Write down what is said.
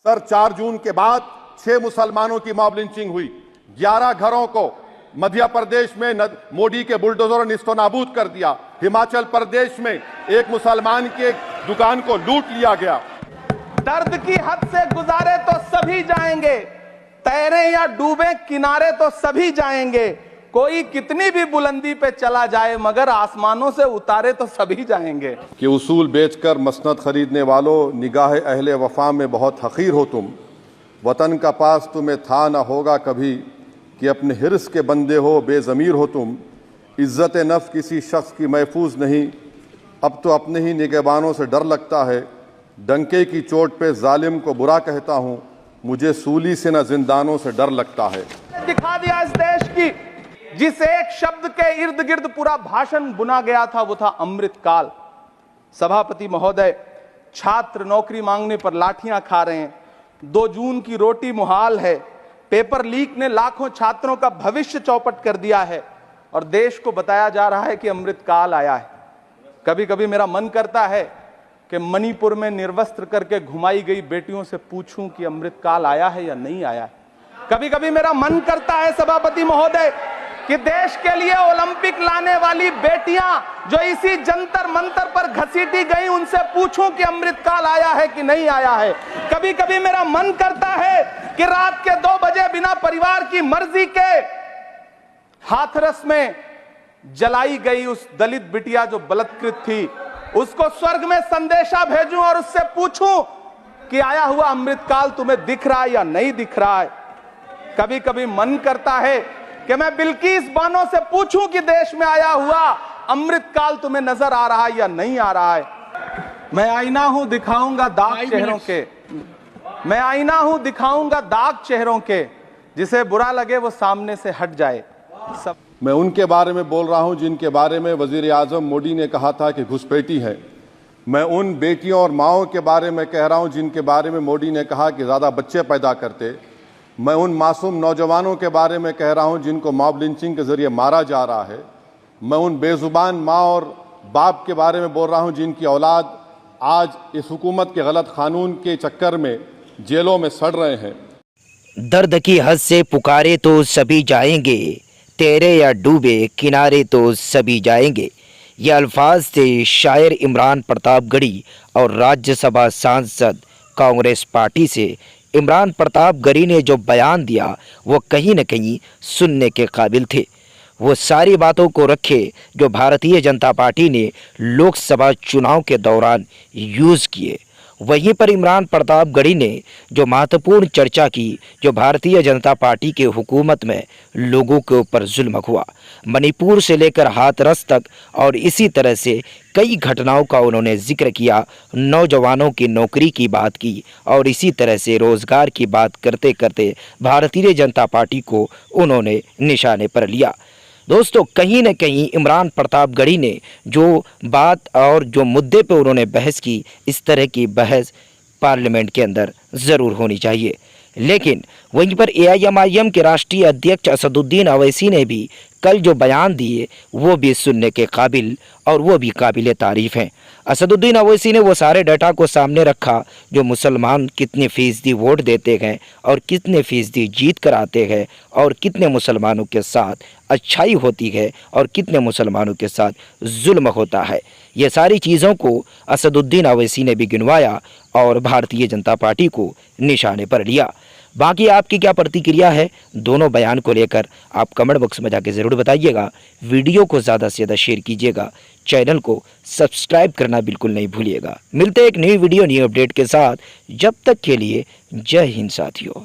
Sir 4 जून के बाद 6 मुसलमानों की मॉब लिंचिंग हुई। 11 घरों को मध्य प्रदेश में मोदी के बुलडोजर ने निस्तो नाबूद कर दिया। हिमाचल प्रदेश में एक मुसलमान की एक दुकान को लूट लिया गया। दर्द की हद से गुजारे तो सभी जाएंगे, तैरे या डूबे किनारे तो सभी जाएंगे। कोई कितनी भी बुलंदी पे चला जाए मगर आसमानों से उतारे तो सभी जाएंगे। कि उसूल बेचकर मसनद खरीदने वालों, निगाह अहले वफा में बहुत हकीर हो तुम। वतन का पास तुम्हें था ना होगा कभी, कि अपने हिर्स के बंदे हो बेज़मीर हो तुम। इज्जत नफ्स किसी शख्स की महफूज नहीं, अब तो अपने ही निगहबानों से डर लगता है। डंके की चोट पे जालिम को बुरा कहता हूँ, मुझे सूली से न जिंदानों से डर लगता है। दिखा दिया इस देश की, जिस एक शब्द के इर्द गिर्द पूरा भाषण बुना गया था वो था अमृतकाल। सभापति महोदय, छात्र नौकरी मांगने पर लाठियां खा रहे हैं, 2 जून की रोटी मुहाल है, पेपर लीक ने लाखों छात्रों का भविष्य चौपट कर दिया है और देश को बताया जा रहा है कि अमृतकाल आया है। कभी कभी मेरा मन करता है कि मणिपुर में निर्वस्त्र करके घुमाई गई बेटियों से पूछूं कि अमृतकाल आया है या नहीं आया है। कभी कभी मेरा मन करता है सभापति महोदय कि देश के लिए ओलंपिक लाने वाली बेटियां जो इसी जंतर मंतर पर घसीटी गई उनसे पूछूं कि अमृतकाल आया है कि नहीं आया है। कभी कभी मेरा मन करता है कि रात के 2 बजे बिना परिवार की मर्जी के हाथरस में जलाई गई उस दलित बिटिया जो बलात्कृत थी, उसको स्वर्ग में संदेशा भेजूं और उससे पूछूं कि आया हुआ अमृतकाल तुम्हें दिख रहा है या नहीं दिख रहा है। कभी कभी मन करता है कि मैं बिल्किस बानो से पूछूं कि देश में आया हुआ अमृतकाल तुम्हें नजर आ रहा है या नहीं आ रहा है। मैं आईना हूं दिखाऊंगा दाग चेहरों के, मैं आईना हूं दिखाऊंगा दाग चेहरों के, जिसे बुरा लगे वो सामने से हट जाए। सब मैं उनके बारे में बोल रहा हूं जिनके बारे में वजीर आजम मोदी ने कहा था कि घुसपैठी है। मैं उन बेटियों और माओं के बारे में कह रहा हूं जिनके बारे में मोदी ने कहा कि ज़्यादा बच्चे पैदा करते। मैं उन मासूम नौजवानों के बारे में कह रहा हूं जिनको मॉब लिंचिंग के ज़रिए मारा जा रहा है। मैं उन बेजुबान माँ और बाप के बारे में बोल रहा हूं जिनकी औलाद आज इस हुकूमत के गलत कानून के चक्कर में जेलों में सड़ रहे हैं। दर्द की हद से पुकारे तो सभी जाएंगे, तेरे या डूबे किनारे तो सभी जाएंगे। ये अल्फाज थे शायर इमरान प्रतापगढ़ी और राज्यसभा सांसद कांग्रेस पार्टी से इमरान प्रतापगढ़ी ने जो बयान दिया वो कहीं न कहीं सुनने के काबिल थे। वो सारी बातों को रखे जो भारतीय जनता पार्टी ने लोकसभा चुनाव के दौरान यूज़ किए। वहीं पर इमरान प्रतापगढ़ी ने जो महत्वपूर्ण चर्चा की, जो भारतीय जनता पार्टी के हुकूमत में लोगों के ऊपर जुल्म हुआ, मणिपुर से लेकर हाथरस तक, और इसी तरह से कई घटनाओं का उन्होंने जिक्र किया। नौजवानों की नौकरी की बात की और इसी तरह से रोज़गार की बात करते करते भारतीय जनता पार्टी को उन्होंने निशाने पर लिया। दोस्तों, कहीं न कहीं इमरान प्रतापगढ़ी ने जो बात और जो मुद्दे पे उन्होंने बहस की, इस तरह की बहस पार्लियामेंट के अंदर ज़रूर होनी चाहिए। लेकिन वहीं पर AIMIM के राष्ट्रीय अध्यक्ष असदुद्दीन अवैसी ने भी कल जो बयान दिए वो भी सुनने के काबिल और वो भी काबिल तारीफ़ हैं। असदुद्दीन अवैसी ने वो सारे डाटा को सामने रखा जो मुसलमान कितने फ़ीसदी वोट देते हैं और कितने फ़ीसदी जीत कर आते हैं और कितने मुसलमानों के साथ अच्छाई होती है और कितने मुसलमानों के साथ जुल्म होता है। ये सारी चीज़ों को असदुद्दीन अवैसी ने भी गिनवाया और भारतीय जनता पार्टी को निशाने पर लिया। बाकी आपकी क्या प्रतिक्रिया है दोनों बयान को लेकर, आप कमेंट बॉक्स में जाके ज़रूर बताइएगा। वीडियो को ज़्यादा से ज़्यादा शेयर कीजिएगा, चैनल को सब्सक्राइब करना बिल्कुल नहीं भूलिएगा। मिलते हैं एक नई वीडियो नई अपडेट के साथ, जब तक के लिए जय हिंद साथियों।